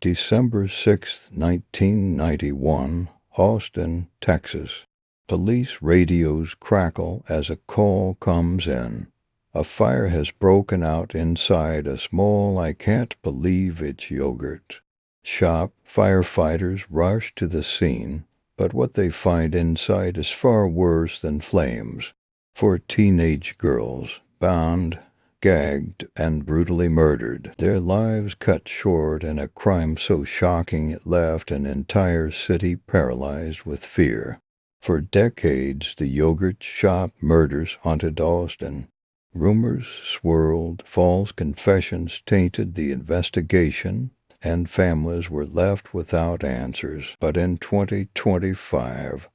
December 6, 1991, Austin, Texas. Police radios crackle as a call comes in. A fire has broken out inside a small I can't believe it's yogurt shop. Firefighters rush to the scene, but what they find inside is far worse than flames. 4 teenage girls, bound, gagged, and brutally murdered, their lives cut short in a crime so shocking it left an entire city paralyzed with fear. For decades, the yogurt shop murders haunted Austin. Rumors swirled, false confessions tainted the investigation, and families were left without answers. But in 2025,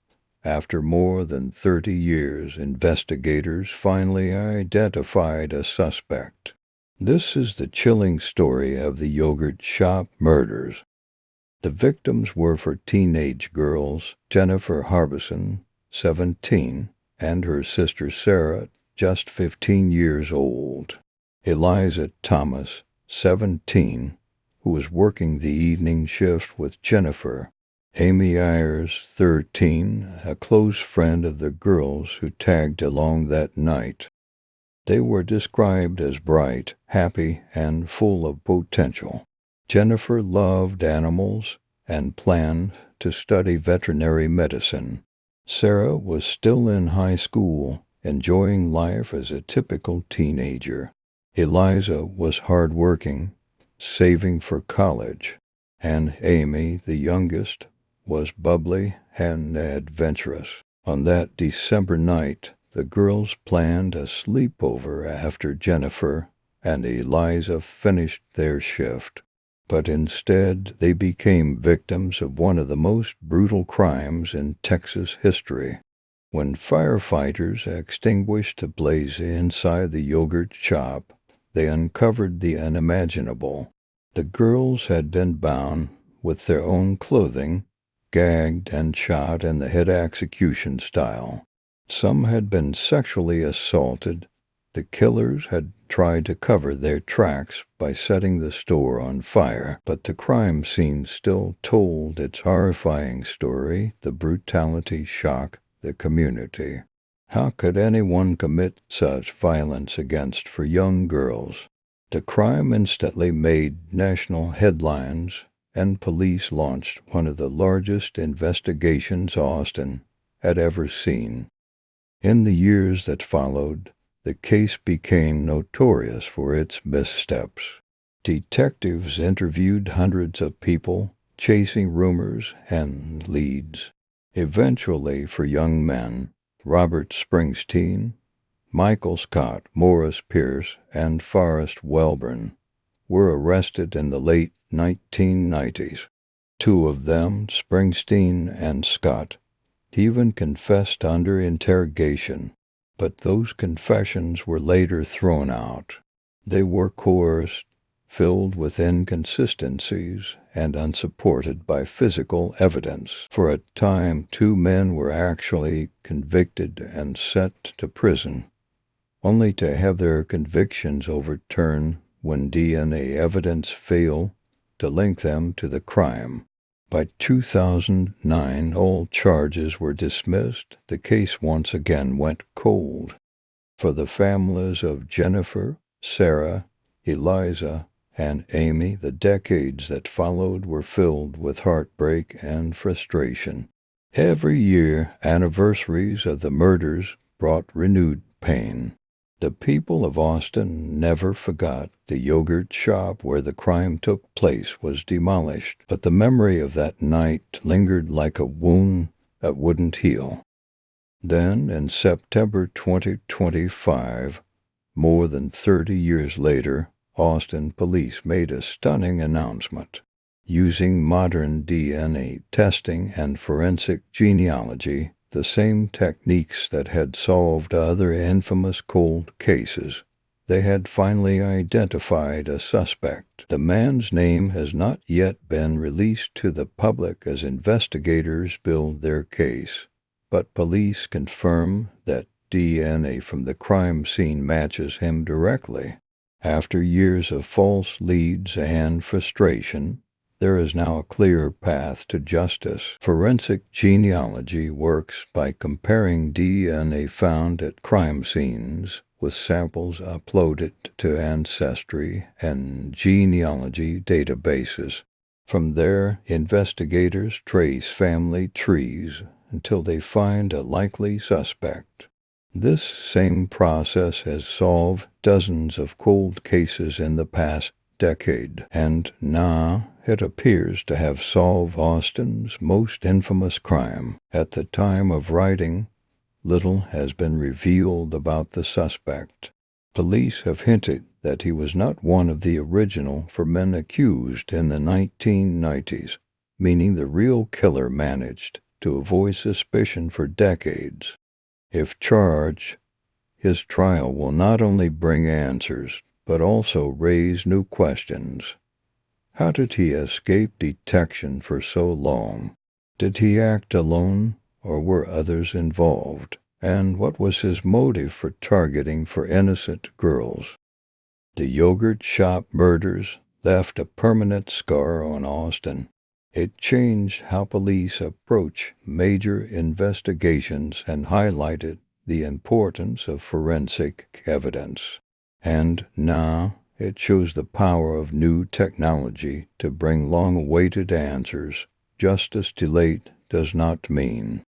after more than 30 years, investigators finally identified a suspect. This is the chilling story of the yogurt shop murders. The victims were 4 teenage girls: Jennifer Harbison, 17, and her sister Sarah, just 15 years old. Eliza Thomas, 17, who was working the evening shift with Jennifer. Amy Ayers, 13, a close friend of the girls who tagged along that night. They were described as bright, happy, and full of potential. Jennifer loved animals and planned to study veterinary medicine. Sarah was still in high school, enjoying life as a typical teenager. Eliza was hardworking, saving for college. And Amy, the youngest, was bubbly and adventurous. On that December night, the girls planned a sleepover after Jennifer and Eliza finished their shift. But instead, they became victims of one of the most brutal crimes in Texas history. When firefighters extinguished the blaze inside the yogurt shop, they uncovered the unimaginable. The girls had been bound with their own clothing, gagged and shot in the hit execution style. Some had been sexually assaulted. The killers had tried to cover their tracks by setting the store on fire, but the crime scene still told its horrifying story. The brutality shocked the community. How could anyone commit such violence against 4 young girls? The crime instantly made national headlines, and police launched one of the largest investigations Austin had ever seen. In the years that followed, the case became notorious for its missteps. Detectives interviewed hundreds of people, chasing rumors and leads. Eventually, 4 young men, Robert Springsteen, Michael Scott, Morris Pierce, and Forrest Welburn, were arrested in the late 1990s. 2 of them, Springsteen and Scott, even confessed under interrogation, but those confessions were later thrown out. They were coerced, filled with inconsistencies, and unsupported by physical evidence. For a time, 2 men were actually convicted and sent to prison, only to have their convictions overturned when DNA evidence failed to link them to the crime. By 2009, all charges were dismissed. The case once again went cold. For the families of Jennifer, Sarah, Eliza, and Amy, the decades that followed were filled with heartbreak and frustration. Every year, anniversaries of the murders brought renewed pain. The people of Austin never forgot. The yogurt shop where the crime took place was demolished, but the memory of that night lingered like a wound that wouldn't heal. Then, in September 2025, more than 30 years later, Austin police made a stunning announcement. Using modern DNA testing and forensic genealogy, the same techniques that had solved other infamous cold cases, they had finally identified a suspect. The man's name has not yet been released to the public as investigators build their case, but police confirm that DNA from the crime scene matches him directly. After years of false leads and frustration, There is now a clear path to justice. Forensic genealogy works by comparing DNA found at crime scenes with samples uploaded to ancestry and genealogy databases. From there, investigators trace family trees until they find a likely suspect. This same process has solved dozens of cold cases in the past decade, and now it appears to have solved Austin's most infamous crime. At the time of writing, little has been revealed about the suspect. Police have hinted that he was not one of the original four men accused in the 1990s, meaning the real killer managed to avoid suspicion for decades. If charged, his trial will not only bring answers, but also raise new questions. How did he escape detection for so long? Did he act alone, or were others involved? And what was his motive for targeting for innocent girls? The yogurt shop murders left a permanent scar on Austin. It changed how police approach major investigations and highlighted the importance of forensic evidence. And now it shows the power of new technology to bring long-awaited answers. Justice delayed does not mean